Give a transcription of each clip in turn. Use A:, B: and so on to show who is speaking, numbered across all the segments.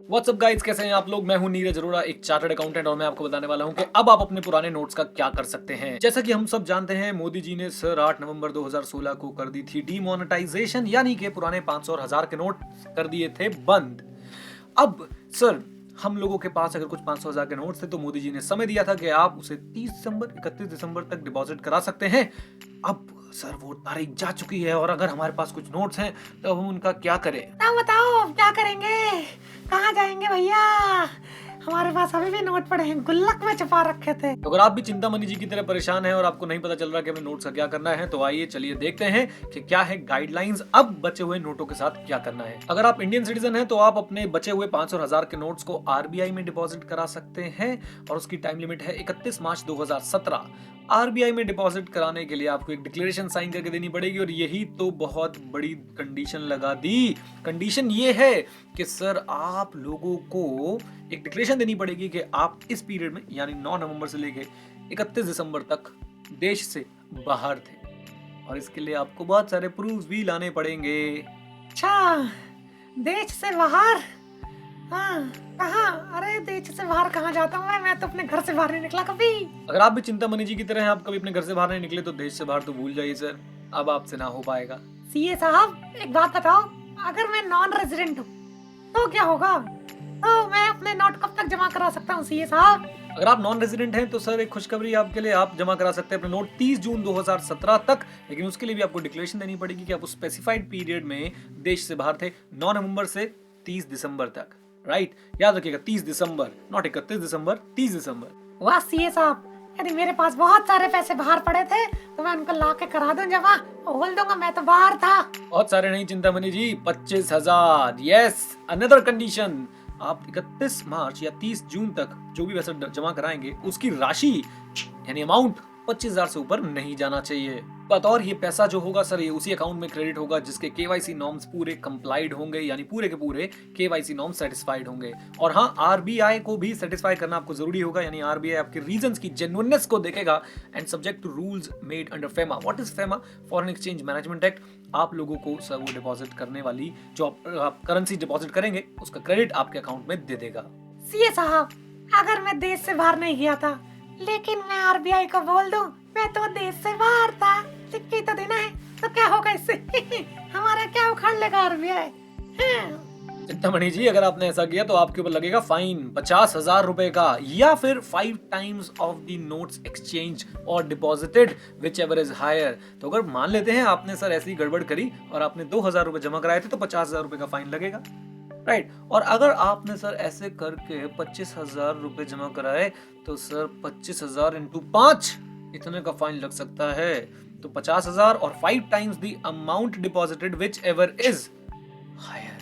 A: WhatsApp guys, कैसे हैं आप लोग। मैं हूं नीरज अरोड़ा, एक चार्टर्ड अकाउंटेंट, और मैं आपको बताने वाला हूं कि अब आप अपने पुराने नोट्स का क्या कर सकते हैं। जैसा कि हम सब जानते हैं, मोदी जी ने सर 8 नवंबर 2016 को कर दी थी डीमोनेटाइजेशन, यानी कि पुराने 500 और 1000 के नोट कर दिए थे बंद। अब सर, हम लोगों के पास अगर कुछ 500 1000 के नोट्स थे तो मोदी जी ने समय दिया था कि आप उसे 30 दिसंबर 31 दिसंबर तक डिपॉजिट करा सकते हैं। अब सर वो तारीख जा चुकी है, और अगर हमारे पास कुछ नोट्स हैं तो हम उनका क्या करें।
B: बताओ बताओ क्या करेंगे, कहाँ जाएंगे भैया। हमारे पास अभी भी नोट पड़े हैं, गुल्लक में छुपा रखे थे।
A: तो अगर आप भी चिंतामणि जी की तरह परेशान हैं और आपको नहीं पता चल रहा कि हमें नोट्स का क्या करना है, तो आइए चलिए देखते हैं कि क्या है गाइडलाइंस, अब बचे हुए नोटों के साथ क्या करना है। अगर आप इंडियन सिटीजन हैं तो आप अपने बचे हुए 500 और 1000 के नोट्स को आरबीआई में डिपॉजिट करा सकते हैं, और उसकी टाइम लिमिट है 31 मार्च 2017। आरबीआई में डिपॉजिट कराने के लिए आपको एक डिक्लेरेशन साइन करके देनी पड़ेगी, और यही तो बहुत बड़ी कंडीशन लगा दी। कंडीशन ये है कि सर आप लोगों को एक डिक्लेरेशन देनी पड़ेगी कि आप इस पीरियड में, यानी 9 नवंबर से लेके 31 दिसंबर तक देश से बाहर थे, और इसके लिए आपको बहुत सारे प्रूफ्स भी लाने पड़ेंगे।
B: अच्छा, देश से बाहर? हाँ, कहाँ? अरे देश से बाहर कहाँ जाता हूँ मैं तो अपने घर से बाहर नहीं निकला कभी।
A: अगर आप भी चिंतामणि जी की तरह हैं, आप कभी अपने घर से बाहर नहीं निकले, तो देश से बाहर तो भूल जाइए सर, अब आपसे ना हो पाएगा।
B: सीए साहब, एक बात बताओ, अगर मैं नॉन रेजिडेंट हूँ तो क्या होगा? तो मैं अपने नोट कब तक जमा करा सकता हूँ सीए साहब?
A: अगर आप नॉन रेजिडेंट हैं तो सर एक खुशखबरी आपके लिए, आप जमा करा सकते हैं अपने नोट 30 जून 2017 तक, लेकिन उसके लिए भी आपको डिक्लेरेशन देनी पड़ेगी कि आप उस स्पेसिफाइड पीरियड में देश से बाहर थे, 9 नवंबर से 30 दिसंबर तक। राइट, याद रखिएगा 30 दिसंबर, नॉट 31 दिसंबर, 30 दिसंबर।
B: वाह सीए साहब, यदि मेरे पास बहुत सारे पैसे बाहर पड़े थे तो मैं उनको ला के करा दूं जमा, बोल दूंगा मैं तो बाहर था।
A: बहुत सारे नहीं चिंतामणि जी, 25,000। यस, अनदर कंडीशन, आप 31 मार्च या 30 जून तक जो भी पैसा जमा कराएंगे उसकी राशि यानी अमाउंट 25,000 से ऊपर नहीं जाना चाहिए। बतौर ये पैसा जो होगा सर, ये उसी अकाउंट में क्रेडिट होगा जिसके केवाईसी नॉर्म्स पूरे कंप्लाइड होंगे, यानी पूरे के पूरे केवाईसी नॉर्म्स सेटिस्फाइड होंगे। और हाँ, आरबीआई को भी सेटिस्फाई करना आपको जरूरी होगा, यानी आरबीआई आपके रीजंस की जेन्युइननेस को देखेगा, and subject to rules made under FEMA. What is FEMA? Foreign exchange management act. आप लोगों को सर वो डिपॉजिट करने वाली जो आप करेंसी डिपॉजिट करेंगे उसका क्रेडिट आपके अकाउंट में दे देगा।
B: सीए साहब, अगर मैं देश से बाहर नहीं गया था लेकिन मैं आरबीआई को बोल दूं मैं तो देश से बाहर था, सिक्के तो देना है, तो क्या होगा इससे? हमारा क्या उखाड़ लेगा आरबीआई?
A: चिंतामणि जी, अगर आपने ऐसा किया तो आपके ऊपर लगेगा फाइन 50,000 रुपए का, या फिर 5 times of the notes exchange और deposited whichever is higher. तो अगर मान लेते हैं आपने सर ऐसी गड़बड़ करी और आपने 2,000 रुपए जमा कराए थे तो 50,000 रुपए का फाइन लगेगा। राइट, और अगर आपने सर ऐसे करके 25,000 रुपए जमा कराए तो सर 25,000 इंटू 5 इतने का फाइन लग सकता है। तो 50,000 और 5 times the amount deposited whichever is higher.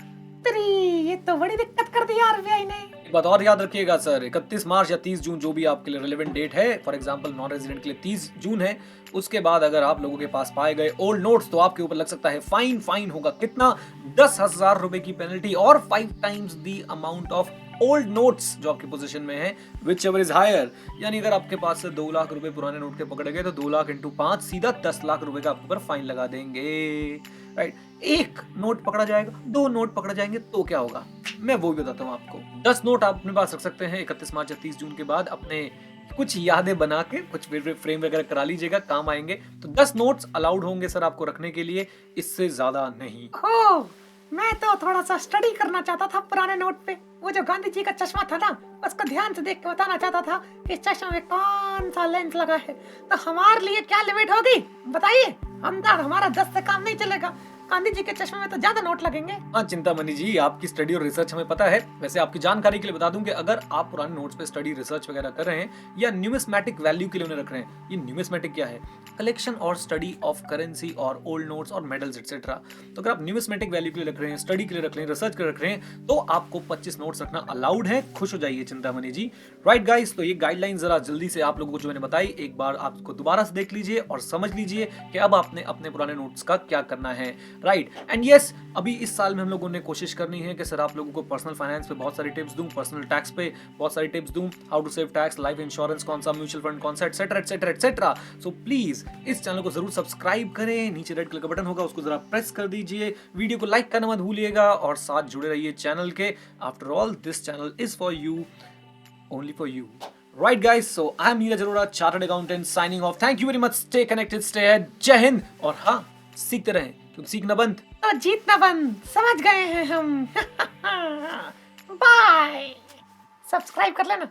B: ये तो बड़ी दिक्कत कर दी आरबीआई ने।
A: एक बात और याद रखिएगा सर, 31 मार्च या 30 जून जो भी आपके लिए रेलेवेंट डेट है, फॉर एग्जांपल नॉन रेजिडेंट के लिए 30 जून है, उसके बाद अगर आप लोगों के पास पाए गए ओल्ड नोट्स तो आपके ऊपर लग सकता है फाइन। फाइन होगा कितना? 10,000 रुपए की पेनल्टी, और 5 times the amount of old notes जो आपके पोजीशन में है विच एवर इज हायर। यानी अगर आपके पास से 2 लाख रुपए पुराने नोट के पकड़े गए तो 2 लाख इंटू 5 सीधा 10 लाख रुपए का आपके ऊपर फाइन लगा देंगे। राइट, एक नोट पकड़ा जाएगा, 2 नोट पकड़े जाएंगे तो क्या होगा, मैं वो भी बताता हूँ आपको। 10 नोट आप अपने पास रख सकते हैं 31 मार्च या 30 जून के बाद, अपने कुछ यादें बना के कुछ फ्रेम वगैरह करा लीजिएगा, काम आएंगे। तो 10 नोट्स अलाउड होंगे सर आपको रखने के लिए, इससे ज्यादा नहीं।
B: ओ, मैं तो थोड़ा सा स्टडी करना चाहता था पुराने नोट पे। वो जो गांधी जी का चश्मा था ना, उसको ध्यान से देख के बताना चाहता था कि इस चश्मे में कौन सा लेंस लगा है। तो हमारे लिए क्या लिमिट होगी बताइए? हमारा 10 से काम नहीं चलेगा, गांधी जी के चश्मे में तो ज्यादा नोट लगेंगे।
A: हाँ चिंतामणि जी, आपकी स्टडी और रिसर्च हमें पता है। वैसे आपकी जानकारी के लिए बता दूं कि अगर आप पुराने नोट्स पे स्टडी रिसर्च वगैरह कर रहे हैं या न्यूमिस्मेटिक वैल्यू के लिए उन्हें रख रहे हैं, ये न्यूमिस्मेटिक क्या है? कलेक्शन और स्टडी ऑफ करेंसी और ओल्ड नोट्स और मेडल्स एक्सेट्रा। तो अगर आप न्यूमिस्मेटिक वैल्यू के लिए रख रहे हैं, स्टडी के लिए रख रहे हैं, रिसर्च के लिए रख रहे हैं, तो आपको 25 नोट्स रखना अलाउड है। खुश हो जाइए चिंतामणि जी। राइट गाइस, तो ये गाइडलाइन जरा जल्दी से आप लोगों को जो मैंने बताई, एक बार आपको दोबारा से देख लीजिए और समझ लीजिए कि अब आपने अपने पुराने नोट्स का क्या करना है। राइट। एंड यस, अभी इस साल में हम लोगों ने कोशिश करनी है कि सर आप लोगों को पर्सनल फाइनेंस पे बहुत सारी टिप्स दूं, पर्सनल टैक्स पे बहुत सारी टिप्स दूं, how to save tax, life insurance कौन सा, म्यूचुअल फंड कौन सा, etcetera etcetera etcetera. So please इस चैनल को जरूर सब्सक्राइब करें, नीचे रेड कलर का बटन होगा उसको जरा प्रेस कर दीजिए, वीडियो को लाइक करना मत भूलिएगा और साथ जुड़े रहिए चैनल के। After all this channel is for you, only for you. Right guys, so I'm Neeraj Arora, Chartered Accountant, signing off. Thank you very much. Stay connected, stay ahead. जय हिंद। और हाँ, सीखते रहें क्योंकि सीखना बंद
B: तो जीतना बंद, समझ गए हैं हम। बाय। सब्सक्राइब कर लेना।